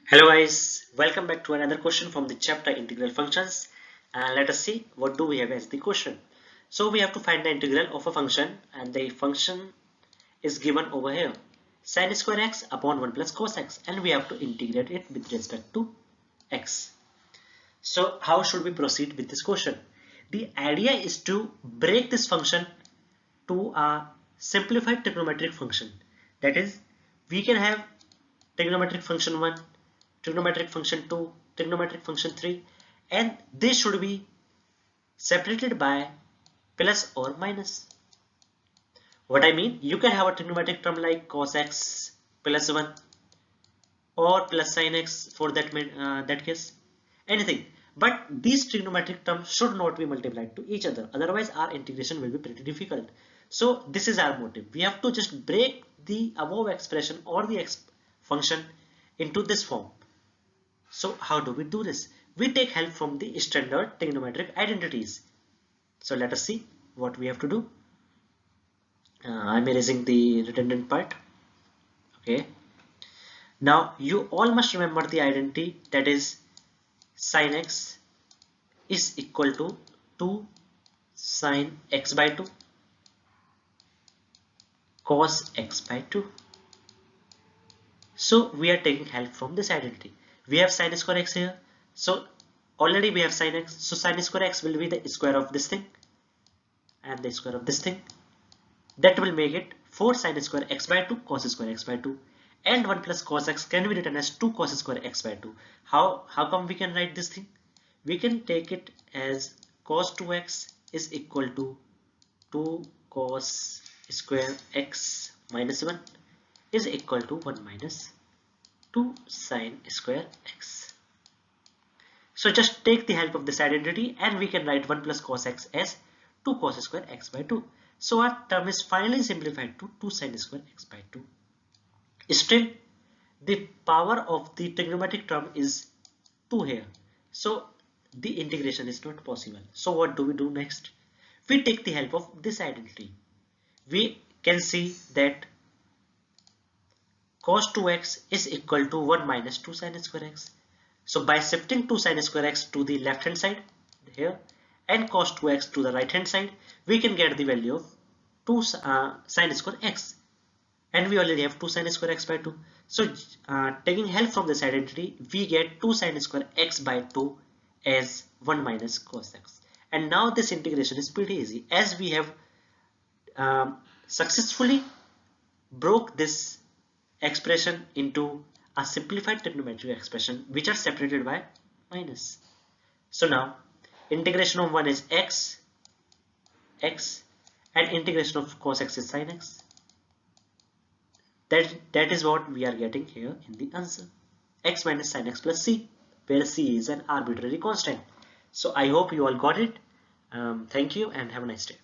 Hello guys, welcome back to another question from the chapter integral functions, and let us see what do we have as the question. So we have to find the integral of a function, and the function is given over here, sin square x upon 1 plus cos x, and we have to integrate it with respect to x. So how should we proceed with this question? The idea is to break this function to a simplified trigonometric function. That is, we can have trigonometric function 1, trigonometric function 2, trigonometric function 3, and they should be separated by plus or minus. What I mean, you can have a trigonometric term like cos x plus 1 or plus sin x for that case, anything. But these trigonometric terms should not be multiplied to each other, otherwise our integration will be pretty difficult. So this is our motive. We have to just break the above expression or the function into this form. So how do we do this? We take help from the standard trigonometric identities. So let us see what we have to do. I'm erasing the redundant part. Okay. Now you all must remember the identity, that is sin x is equal to 2 sin x by 2 cos x by 2. So we are taking help from this identity. We have sin square x here. So already we have sin x. So sin square x will be the square of this thing and the square of this thing. That will make it 4 sin square x by 2 cos square x by 2. And 1 plus cos x can be written as 2 cos square x by 2. How come we can write this thing? We can take it as cos 2x is equal to 2 cos square x minus 1 is equal to 1 minus 2 sin square x. So just take the help of this identity and we can write 1 plus cos x as 2 cos square x by 2. So our term is finally simplified to 2 sin square x by 2. Still, the power of the trigonometric term is 2 here. So the integration is not possible. So what do we do next? We take the help of this identity. We can see that cos 2x is equal to 1 minus 2 sin square x. So by shifting 2 sin square x to the left hand side here and cos 2x to the right hand side, we can get the value of 2 sin square x. And we already have 2 sin square x by 2. So taking help from this identity, we get 2 sin square x by 2 as 1 minus cos x. And now this integration is pretty easy, as we have successfully broke this expression into a simplified trigonometric expression which are separated by minus. So now integration of 1 is x, and integration of cos x is sin x. That is what we are getting here in the answer, x minus sin x plus c, where c is an arbitrary constant. So I hope you all got it. Thank you and have a nice day.